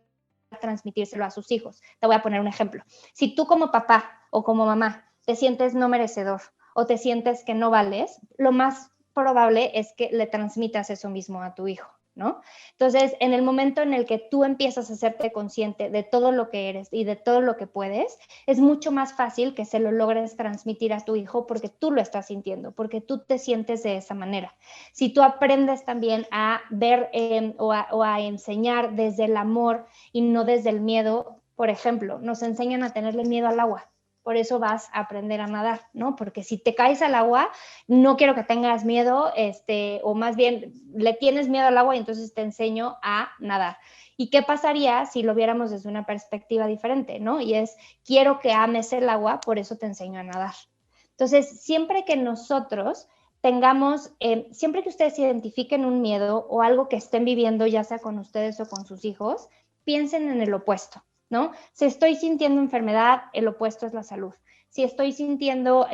transmitírselo a sus hijos. Te voy a poner un ejemplo. Si tú como papá o como mamá te sientes no merecedor o te sientes que no vales, lo más probable es que le transmitas eso mismo a tu hijo, ¿no? Entonces, en el momento en el que tú empiezas a hacerte consciente de todo lo que eres y de todo lo que puedes, es mucho más fácil que se lo logres transmitir a tu hijo porque tú lo estás sintiendo, porque tú te sientes de esa manera. Si tú aprendes también a ver o a enseñar desde el amor y no desde el miedo, por ejemplo, nos enseñan a tenerle miedo al agua. Por eso vas a aprender a nadar, ¿no? Porque si te caes al agua, no quiero que tengas miedo, o más bien le tienes miedo al agua y entonces te enseño a nadar. ¿Y qué pasaría si lo viéramos desde una perspectiva diferente, ¿no? Y es, quiero que ames el agua, por eso te enseño a nadar. Entonces, siempre que nosotros tengamos, siempre que ustedes identifiquen un miedo o algo que estén viviendo, ya sea con ustedes o con sus hijos, piensen en el opuesto, ¿no? Si estoy sintiendo enfermedad, el opuesto es la salud. Si estoy sintiendo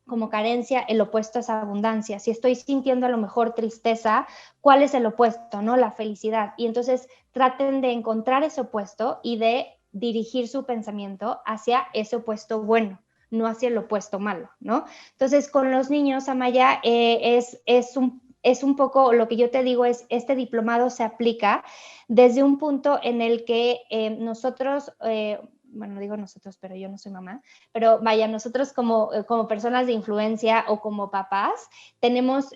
como carencia, el opuesto es abundancia. Si estoy sintiendo a lo mejor tristeza, ¿cuál es el opuesto, no? La felicidad. Y entonces traten de encontrar ese opuesto y de dirigir su pensamiento hacia ese opuesto bueno, no hacia el opuesto malo, ¿no? Entonces, con los niños, Amaya, es un poco, lo que yo te digo es, este diplomado se aplica desde un punto en el que nosotros, bueno, digo nosotros, pero yo no soy mamá, pero vaya, nosotros como personas de influencia o como papás, tenemos,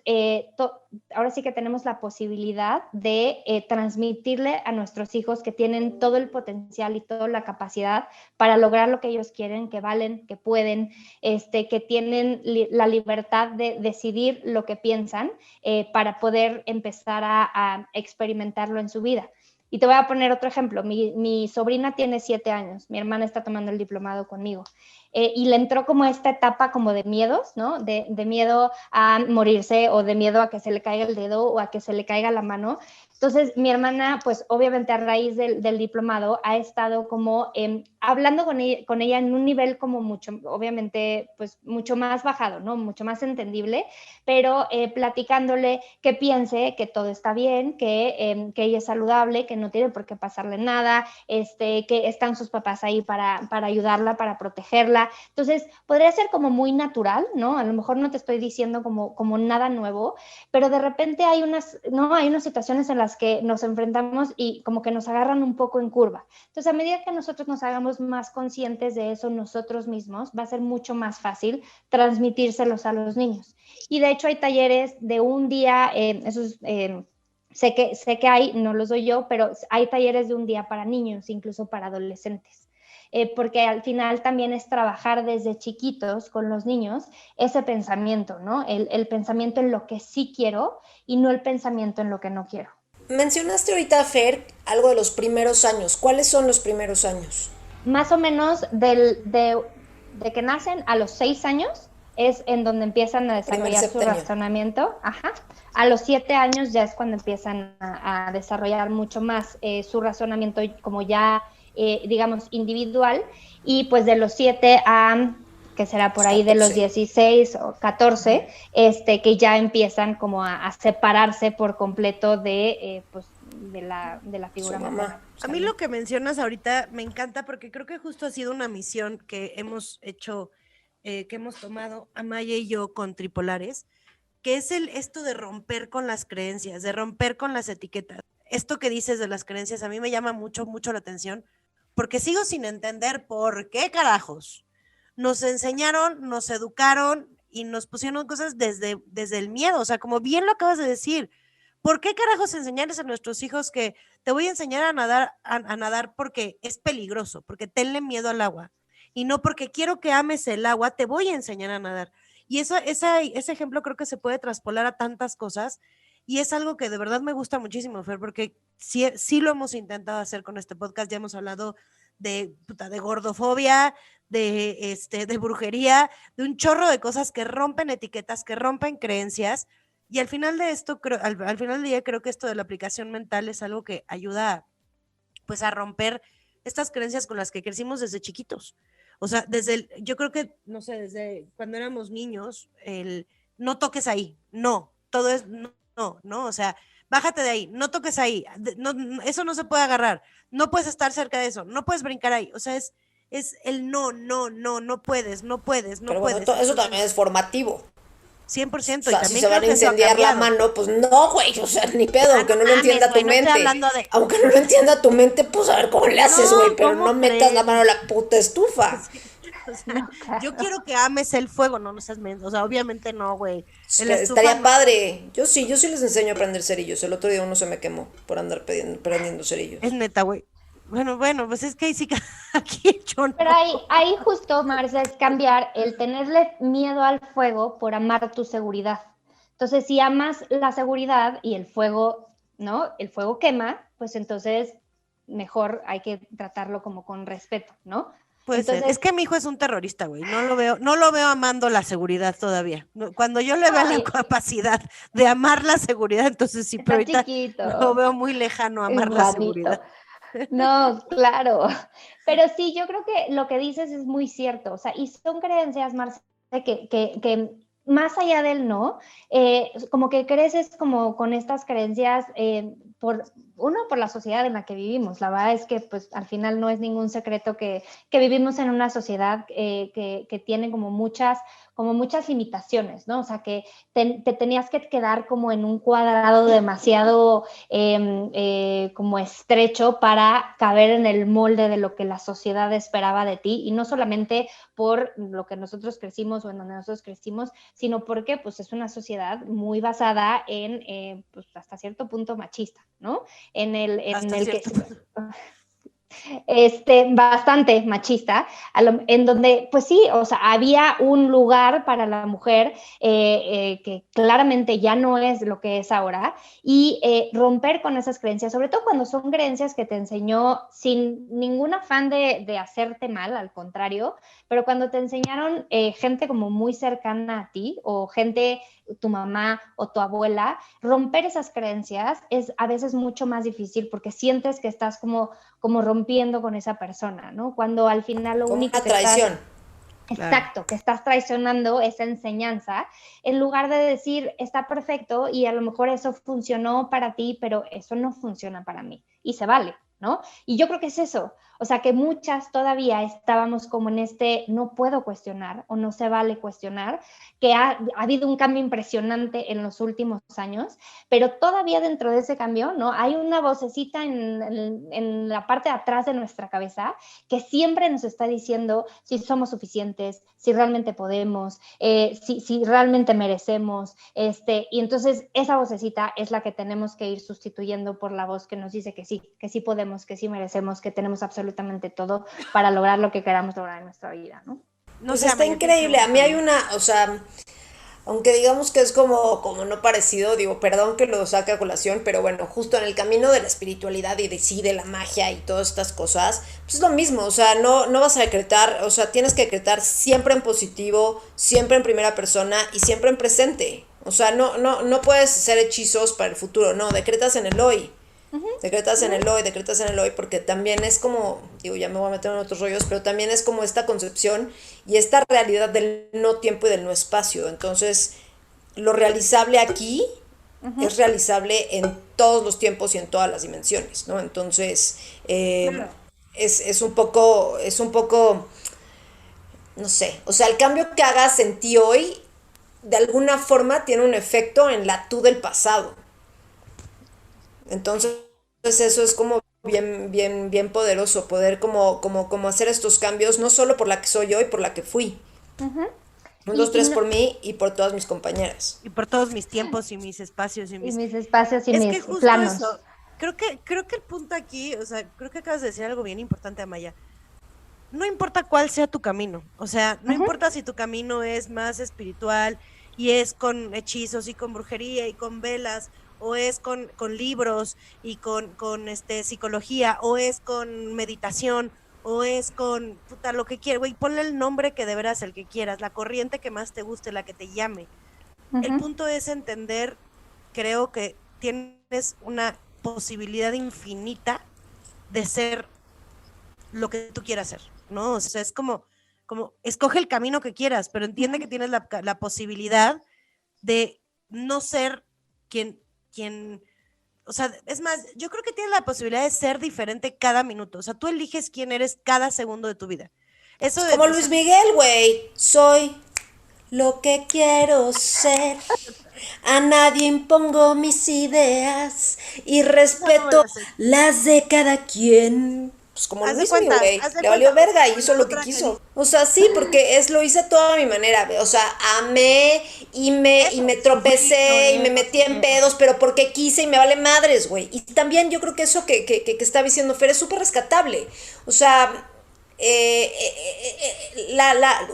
ahora sí que tenemos la posibilidad de transmitirle a nuestros hijos que tienen todo el potencial y toda la capacidad para lograr lo que ellos quieren, que valen, que pueden, que tienen la libertad de decidir lo que piensan para poder empezar a experimentarlo en su vida. Y te voy a poner otro ejemplo. Mi sobrina tiene 7 años, mi hermana está tomando el diplomado conmigo. Y le entró como esta etapa como de miedos, ¿no? De miedo a morirse o de miedo a que se le caiga el dedo o a que se le caiga la mano. Entonces, mi hermana, pues obviamente a raíz del diplomado, ha estado como hablando con ella en un nivel como mucho, obviamente, pues mucho más bajado, ¿no? Mucho más entendible, pero platicándole que piense que todo está bien, que ella es saludable, que no tiene por qué pasarle nada, que están sus papás ahí para ayudarla, para protegerla. Entonces, podría ser como muy natural, ¿no? A lo mejor no te estoy diciendo como nada nuevo, pero de repente hay unas situaciones en las que nos enfrentamos y como que nos agarran un poco en curva. Entonces, a medida que nosotros nos hagamos más conscientes de eso nosotros mismos, va a ser mucho más fácil transmitírselos a los niños. Y de hecho hay talleres de un día, esos... sé que hay, no los doy yo, pero hay talleres de un día para niños, incluso para adolescentes. porque al final también es trabajar desde chiquitos con los niños ese pensamiento, ¿no? El pensamiento en lo que sí quiero y no el pensamiento en lo que no quiero. Mencionaste ahorita, Fer, algo de los primeros años. ¿Cuáles son los primeros años? Más o menos de que nacen a los 6 años es en donde empiezan a desarrollar su razonamiento. Ajá. A los 7 años ya es cuando empiezan a desarrollar mucho más su razonamiento como ya, digamos, individual. Y pues de los 7 a, que será por ahí 14. De los 16 o 14, que ya empiezan como a separarse por completo de, pues, de la figura materna. A mí lo que mencionas ahorita me encanta porque creo que justo ha sido una misión que hemos hecho, que hemos tomado Amaya y yo con Tripolares, que es esto de romper con las creencias, de romper con las etiquetas. Esto que dices de las creencias a mí me llama mucho la atención porque sigo sin entender por qué carajos nos enseñaron, nos educaron y nos pusieron cosas desde el miedo, o sea, como bien lo acabas de decir. ¿Por qué carajos enseñarles a nuestros hijos que te voy a enseñar a nadar porque es peligroso, porque tenle miedo al agua? Y no porque quiero que ames el agua, te voy a enseñar a nadar. Y ese ejemplo creo que se puede traspolar a tantas cosas y es algo que de verdad me gusta muchísimo, Fer, porque sí lo hemos intentado hacer con este podcast. Ya hemos hablado de gordofobia, de brujería, de un chorro de cosas que rompen etiquetas, que rompen creencias. Y al final de esto, al final del día, creo que esto de la aplicación mental es algo que ayuda pues a romper estas creencias con las que crecimos desde chiquitos. O sea, yo creo que, no sé, desde cuando éramos niños, no toques ahí, no, todo es, no, o sea, bájate de ahí, no toques ahí, no, eso no se puede agarrar, no puedes estar cerca de eso, no puedes brincar ahí, o sea, es el no puedes. Pero bueno, eso también es formativo. 100%. O sea, si se van a incendiar la mano, pues no, güey, o sea, ni pedo, aunque no lo entienda tu mente. Aunque no lo entienda tu mente, pues a ver cómo le haces, güey, pero no metas la mano a la puta estufa. O sea, yo quiero que ames el fuego, no seas menso, o sea, obviamente no, güey. Estaría padre. Yo sí les enseño a prender cerillos. El otro día uno se me quemó por andar prendiendo cerillos. Es neta, güey. Bueno, pues es que ahí sí aquí yo no. Pero ahí justo, Marcia, es cambiar el tenerle miedo al fuego por amar tu seguridad. Entonces, si amas la seguridad y el fuego, ¿no? El fuego quema, pues entonces mejor hay que tratarlo como con respeto, ¿no? Puede ser. Es que mi hijo es un terrorista, güey. No lo veo amando la seguridad todavía. Cuando yo le vea la capacidad de amar la seguridad, entonces sí, pero ahorita lo veo muy lejano amar la seguridad. No, claro, pero sí, yo creo que lo que dices es muy cierto, o sea, y son creencias, Marce, que más allá del no, como que creces como con estas creencias por la sociedad en la que vivimos. La verdad es que pues al final no es ningún secreto que vivimos en una sociedad que tiene como muchas limitaciones, ¿no? O sea, que te tenías que quedar como en un cuadrado demasiado como estrecho para caber en el molde de lo que la sociedad esperaba de ti, y no solamente por lo que nosotros crecimos o en donde nosotros crecimos, sino porque pues es una sociedad muy basada en pues hasta cierto punto machista, ¿no? Bastante machista, en donde, pues sí, o sea, había un lugar para la mujer que claramente ya no es lo que es ahora, y romper con esas creencias, sobre todo cuando son creencias que te enseñó sin ningún afán de hacerte mal, al contrario, pero cuando te enseñaron gente como muy cercana a ti, o gente, tu mamá o tu abuela, romper esas creencias es a veces mucho más difícil porque sientes que estás como rompiendo con esa persona, ¿no? Cuando al final lo como único una traición. Exacto, que estás traicionando esa enseñanza, en lugar de decir, está perfecto y a lo mejor eso funcionó para ti, pero eso no funciona para mí, y se vale, ¿no? Y yo creo que es eso, o sea, que muchas todavía estábamos como en no puedo cuestionar o no se vale cuestionar, que ha habido un cambio impresionante en los últimos años, pero todavía dentro de ese cambio, ¿no? Hay una vocecita en la parte de atrás de nuestra cabeza que siempre nos está diciendo si somos suficientes, si realmente podemos, si realmente merecemos, y entonces esa vocecita es la que tenemos que ir sustituyendo por la voz que nos dice que sí podemos, que sí merecemos, que tenemos absolutamente absolutamente todo para lograr lo que queramos lograr en nuestra vida, ¿no? No Pues sé, está Amaya, increíble. A mí hay una, o sea, aunque digamos que es como no parecido, digo, perdón que lo saque a colación, pero bueno, justo en el camino de la espiritualidad y de la magia y todas estas cosas, pues es lo mismo, o sea, no vas a decretar, o sea, tienes que decretar siempre en positivo, siempre en primera persona y siempre en presente. O sea, no puedes hacer hechizos para el futuro, no, decretas en el hoy. Decretas en el hoy, decretas en el hoy, porque también es como, digo, ya me voy a meter en otros rollos, pero también es como esta concepción y esta realidad del no tiempo y del no espacio. Entonces, lo realizable aquí es realizable en todos los tiempos y en todas las dimensiones, ¿no? Entonces, es un poco, no sé, o sea, el cambio que hagas en ti hoy, de alguna forma, tiene un efecto en la tú del pasado. Entonces, eso es como bien poderoso, poder como hacer estos cambios, no solo por la que soy yo y por la que fui. Un, dos, tres por mí y por todas mis compañeras. Y por todos mis tiempos y mis espacios y mis espacios y es mis que justo planos. Eso, creo que el punto aquí, o sea, creo que acabas de decir algo bien importante, Amaya. No importa cuál sea tu camino, o sea, no importa si tu camino es más espiritual y es con hechizos y con brujería y con velas, o es con libros y con psicología, o es con meditación, o es con puta, lo que quieras, güey, ponle el nombre que de veras el que quieras, la corriente que más te guste, la que te llame. El punto es entender, creo que tienes una posibilidad infinita de ser lo que tú quieras ser, ¿no? O sea, es como escoge el camino que quieras, pero entiende que tienes la posibilidad de no ser quien, o sea, es más, yo creo que tienes la posibilidad de ser diferente cada minuto, o sea, tú eliges quién eres cada segundo de tu vida. Eso es como Luis Miguel, güey, soy lo que quiero ser, a nadie impongo mis ideas y respeto las de cada quien. Pues como Luis Miguel, güey, le valió verga y hizo lo que quiso. O sea, sí, porque lo hice todo a mi manera, o sea, amé y me tropecé y me metí en pedos, pero porque quise y me vale madres, güey. Y también yo creo que eso que estaba diciendo Fer es súper rescatable. O sea,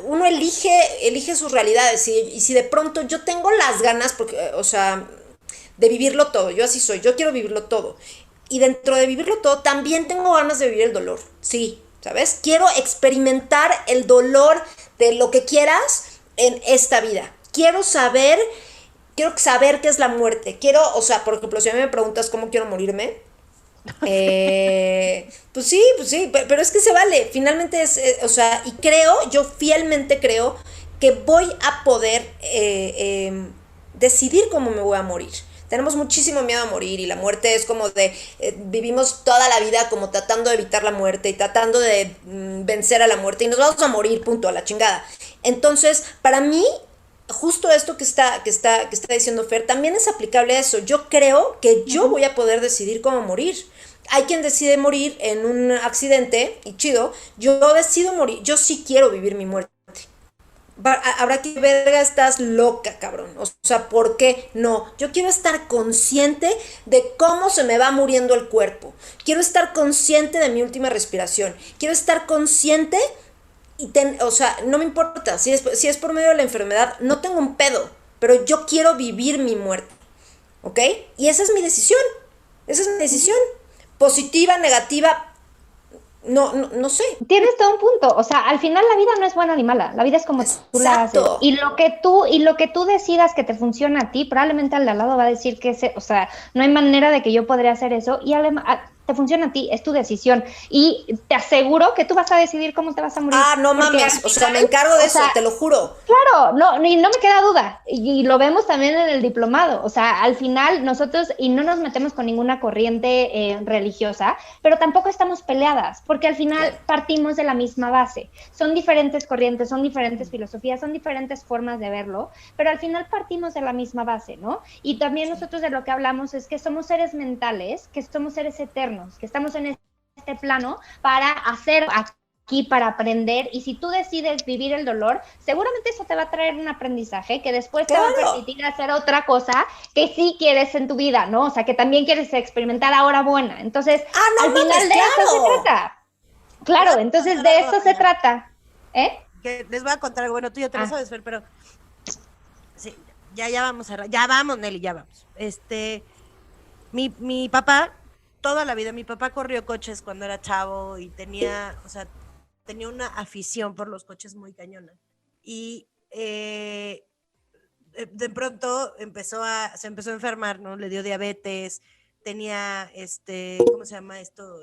uno elige sus realidades y si de pronto yo tengo las ganas, porque, o sea, de vivirlo todo, yo así soy, yo quiero vivirlo todo. Y dentro de vivirlo todo, también tengo ganas de vivir el dolor, sí, ¿sabes? Quiero experimentar el dolor de lo que quieras en esta vida. Quiero saber qué es la muerte. O sea, por ejemplo, si a mí me preguntas cómo quiero morirme, pues sí, pero es que se vale. Finalmente o sea, y yo fielmente creo que voy a poder decidir cómo me voy a morir. Tenemos muchísimo miedo a morir y la muerte es como vivimos toda la vida como tratando de evitar la muerte y tratando de vencer a la muerte y nos vamos a morir, punto, a la chingada. Entonces, para mí, justo esto que está diciendo Fer, también es aplicable a eso. Yo creo que yo voy a poder decidir cómo morir. Hay quien decide morir en un accidente y chido, yo decido morir, yo sí quiero vivir mi muerte. Habrá que verga, estás loca, cabrón. O sea, ¿por qué? No, yo quiero estar consciente de cómo se me va muriendo el cuerpo. Quiero estar consciente de mi última respiración. Quiero estar consciente o sea, no me importa si es por medio de la enfermedad, no tengo un pedo, pero yo quiero vivir mi muerte, ¿ok? Y esa es mi decisión. Positiva, negativa, no sé. Tienes todo un punto, o sea, al final la vida no es buena ni mala, la vida es como tú la haces. Y lo que tú decidas que te funciona a ti, probablemente al de al lado va a decir que o sea, no hay manera de que yo podría hacer eso, y te funciona a ti, es tu decisión, y te aseguro que tú vas a decidir cómo te vas a morir. No mames, o sea, me encargo de eso, te lo juro. Claro, no me queda duda, y lo vemos también en el diplomado, o sea, al final nosotros, y no nos metemos con ninguna corriente religiosa, pero tampoco estamos peleadas, porque al final partimos de la misma base. Son diferentes corrientes, son diferentes filosofías, son diferentes formas de verlo, pero al final partimos de la misma base, ¿no? Y también nosotros de lo que hablamos es que somos seres mentales, que somos seres eternos, que estamos en este plano para hacer aquí, para aprender, y si tú decides vivir el dolor, seguramente eso te va a traer un aprendizaje que después te va a permitir hacer otra cosa que sí quieres en tu vida, ¿no? O sea, que también quieres experimentar ahora buena. Entonces, al final de eso se trata. Claro, entonces de eso se trata. Que les voy a contar algo. Bueno, tú ya te lo sabes, Fer, pero sí, ya vamos ya vamos, Nelly, ya vamos. Mi papá, toda la vida, mi papá corrió coches cuando era chavo y tenía, o sea, tenía una afición por los coches muy cañona. Y de pronto se empezó a enfermar, ¿no? Le dio diabetes, tenía, ¿cómo se llama esto?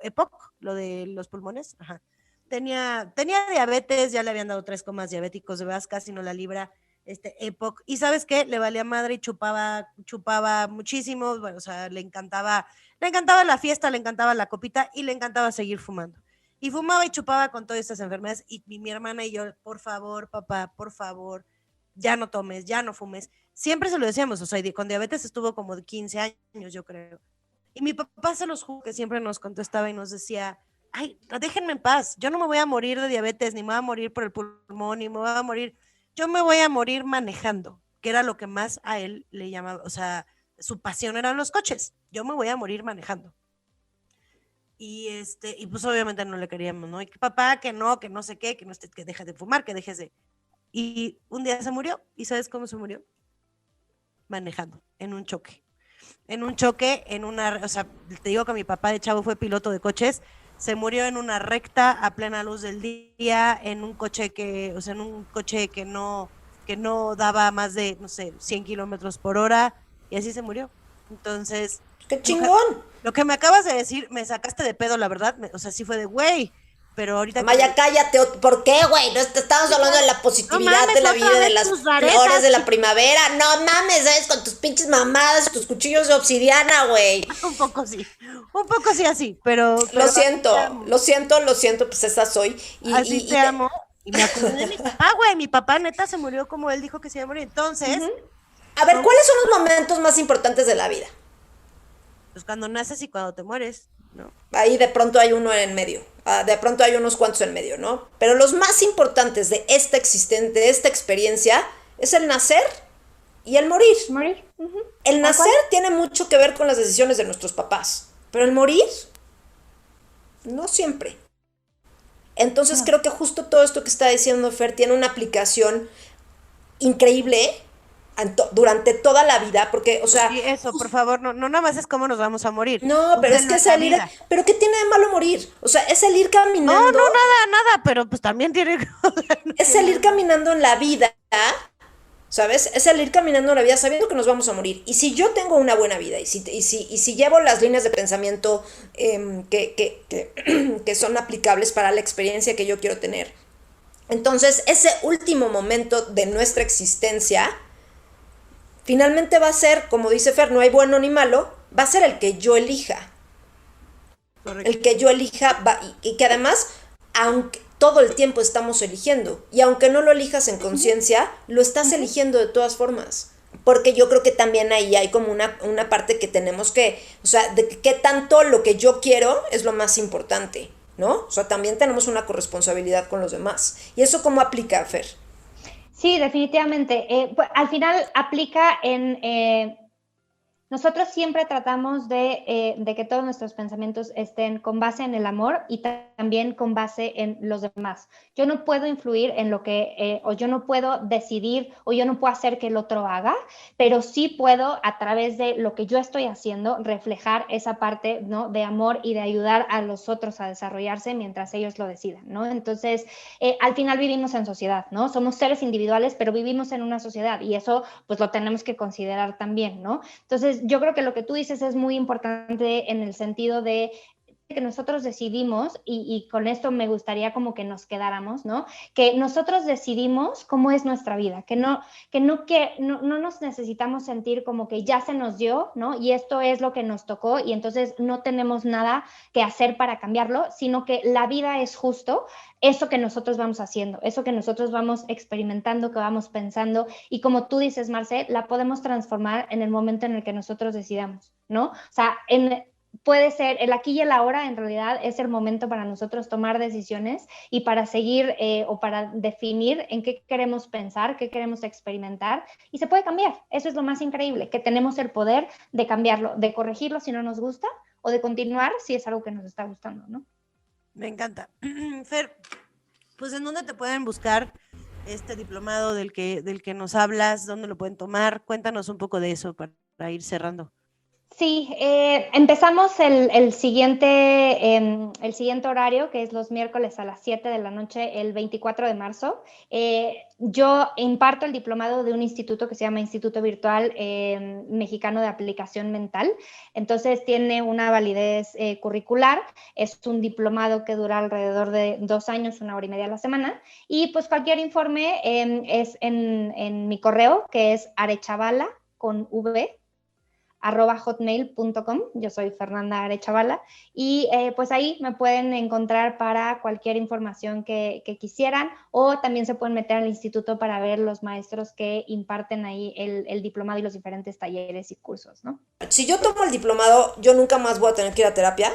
EPOC, lo de los pulmones, ajá. Tenía diabetes, ya le habían dado 3 comas diabéticos, de verdad casi no la libra, EPOC, y ¿sabes qué? Le valía madre y chupaba muchísimo, bueno, o sea, le encantaba la fiesta, le encantaba la copita y le encantaba seguir fumando. Y fumaba y chupaba con todas estas enfermedades, y mi hermana y yo, por favor, papá, por favor, ya no tomes, ya no fumes. Siempre se lo decíamos, o sea, con diabetes estuvo como de 15 años, yo creo. Y mi papá se los juro que siempre nos contestaba y nos decía, ay, déjenme en paz, yo no me voy a morir de diabetes, ni me voy a morir por el pulmón, ni me voy a morir, yo me voy a morir manejando, que era lo que más a él le llamaba, o sea, su pasión eran los coches, yo me voy a morir manejando. Y pues obviamente no le queríamos, ¿no? Y que papá, que no sé qué, que deje de fumar, que dejes de... Y un día se murió. ¿Y sabes cómo se murió? Manejando, en un choque. O sea, te digo que mi papá de chavo fue piloto de coches, se murió en una recta a plena luz del día, en un coche que no daba más de, no sé, 100 kilómetros por hora, y así se murió. Entonces... ¡Qué chingón! Lo que me acabas de decir, me sacaste de pedo, la verdad, o sea, sí fue de güey, pero ahorita... Maya, cállate. ¿Por qué, güey? No estamos hablando de la positividad de la vida, de las flores de la primavera. No mames, ¿sabes? Con tus pinches mamadas, tus cuchillos de obsidiana, güey. Un poco sí así, pero Lo siento, pues esa soy. Así te amo. Y me acordé de mi papá, güey. Mi papá neta se murió como él dijo que se iba a morir. Entonces... A ver, ¿cuáles son los momentos más importantes de la vida? Pues cuando naces y cuando te mueres, ¿no? Ahí de pronto hay uno en medio, de pronto hay unos cuantos en medio, ¿no? Pero los más importantes de esta experiencia, es el nacer y el morir. El nacer tiene mucho que ver con las decisiones de nuestros papás, pero el morir, no siempre. Entonces creo que justo todo esto que está diciendo Fer tiene una aplicación increíble durante toda la vida, porque, o sea... Sí, eso, por favor, no nada más es cómo nos vamos a morir. No, pero es que es el ir... ¿Pero qué tiene de malo morir? O sea, es el ir caminando... No, nada, pero pues también tiene... Es el ir caminando en la vida, ¿sabes? Es el ir caminando en la vida sabiendo que nos vamos a morir. Y si yo tengo una buena vida, y si llevo las líneas de pensamiento que son aplicables para la experiencia que yo quiero tener, entonces ese último momento de nuestra existencia... finalmente va a ser, como dice Fer, no hay bueno ni malo, va a ser el que yo elija. Correcto. El que yo elija y que además, aunque todo el tiempo estamos eligiendo, y aunque no lo elijas en conciencia, lo estás eligiendo de todas formas. Porque yo creo que también ahí hay como una parte que tenemos que, o sea, de qué tanto lo que yo quiero es lo más importante, ¿no? O sea, también tenemos una corresponsabilidad con los demás. ¿Y eso cómo aplica, Fer? Sí, definitivamente. Pues, al final aplica en... nosotros siempre tratamos de que todos nuestros pensamientos estén con base en el amor y también con base en los demás. Yo no puedo influir en lo que, o yo no puedo decidir, o yo no puedo hacer que el otro haga, pero sí puedo, a través de lo que yo estoy haciendo, reflejar esa parte, ¿no?, de amor y de ayudar a los otros a desarrollarse mientras ellos lo decidan, ¿no? Entonces, al final vivimos en sociedad, ¿no? Somos seres individuales, pero vivimos en una sociedad y eso, pues, lo tenemos que considerar también, ¿no? Entonces, yo creo que lo que tú dices es muy importante en el sentido de que nosotros decidimos, y con esto me gustaría como que nos quedáramos, ¿no? Que nosotros decidimos cómo es nuestra vida, que no nos necesitamos sentir como que ya se nos dio, ¿no? Y esto es lo que nos tocó y entonces no tenemos nada que hacer para cambiarlo, sino que la vida es justo eso que nosotros vamos haciendo, eso que nosotros vamos experimentando, que vamos pensando, y como tú dices, Marce, la podemos transformar en el momento en el que nosotros decidamos, ¿no? O sea, puede ser el aquí y el ahora, en realidad es el momento para nosotros tomar decisiones y para seguir o para definir en qué queremos pensar, qué queremos experimentar, y se puede cambiar. Eso es lo más increíble, que tenemos el poder de cambiarlo, de corregirlo si no nos gusta o de continuar si es algo que nos está gustando, ¿no? Me encanta. Fer, pues ¿en dónde te pueden buscar este diplomado del que nos hablas? ¿Dónde lo pueden tomar? Cuéntanos un poco de eso para ir cerrando. Sí, empezamos el siguiente horario, que es los miércoles a las 7 de la noche, el 24 de marzo. Yo imparto el diplomado de un instituto que se llama Instituto Virtual Mexicano de Aplicación Mental. Entonces tiene una validez curricular. Es un diplomado que dura alrededor de 2 años, 1 hora y media a la semana. Y pues cualquier informe es en mi correo, que es arechavala con v @hotmail.com. Yo soy Fernanda Arechavala y pues ahí me pueden encontrar para cualquier información que quisieran, o también se pueden meter al instituto para ver los maestros que imparten ahí el diplomado y los diferentes talleres y cursos, ¿no? Si yo tomo el diplomado, yo nunca más voy a tener que ir a terapia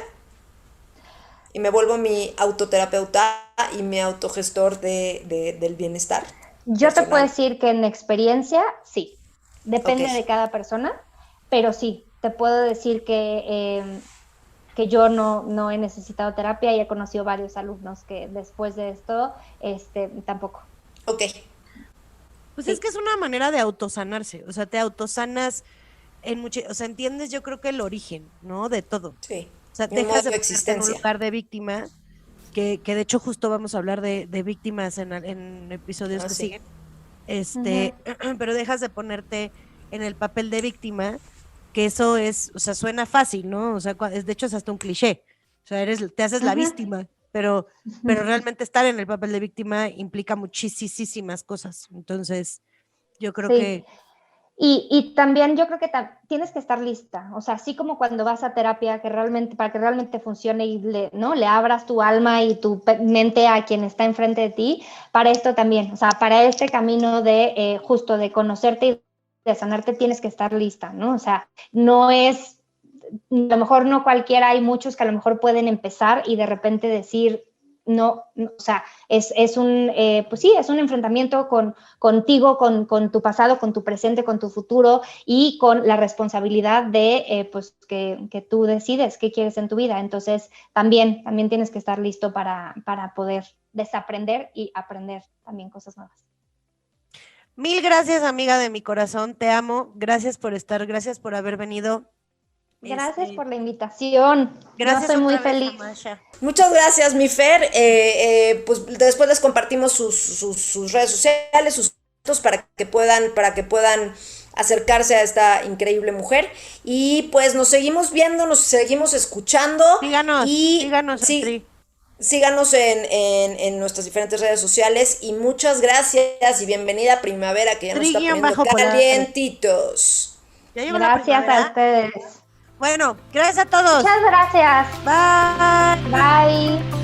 y me vuelvo mi autoterapeuta y mi autogestor del bienestar. Yo te puedo decir que en experiencia, sí. Depende Ok. de cada persona, pero sí, te puedo decir que yo no he necesitado terapia y he conocido varios alumnos que después de esto, tampoco. Ok. Pues Sí. es que es una manera de autosanarse, o sea, te autosanas o sea, entiendes yo creo que el origen, ¿no? De todo. Sí. O sea, Y un modo dejas de de ponerte en un existencia. lugar de víctima, que de hecho justo vamos a hablar de víctimas en episodios que Sí. siguen, pero dejas de ponerte en el papel de víctima, que eso es, o sea, suena fácil, ¿no? O sea, de hecho es hasta un cliché, o sea, te haces la víctima, pero realmente estar en el papel de víctima implica muchísimas cosas, entonces yo creo Sí. que... Y también yo creo que tienes que estar lista, o sea, así como cuando vas a terapia, para que realmente funcione y le abras tu alma y tu mente a quien está enfrente de ti, para esto también, o sea, para este camino de justo de conocerte y de sanarte tienes que estar lista, ¿no? O sea, no es, a lo mejor no cualquiera, hay muchos que a lo mejor pueden empezar y de repente decir, no, o sea, pues sí, es un enfrentamiento contigo, con tu pasado, con tu presente, con tu futuro y con la responsabilidad de, pues, que tú decides qué quieres en tu vida. Entonces, también tienes que estar listo para poder desaprender y aprender también cosas nuevas. Mil gracias, amiga de mi corazón, te amo, gracias por estar, gracias por haber venido. Gracias por la invitación. Yo Gracias estoy muy otra vez, feliz. Amasha. Muchas gracias, mi Fer. Pues después les compartimos sus redes sociales, sus datos para que puedan acercarse a esta increíble mujer. Y pues nos seguimos viendo, nos seguimos escuchando. Síganos, Sí, síganos en nuestras diferentes redes sociales. Y muchas gracias y bienvenida a primavera, que ya nos está poniendo Tri-polar. calientitos. ¿Ya llegó la Gracias primavera? a ustedes. Bueno, gracias a todos. Muchas gracias. Bye. Bye.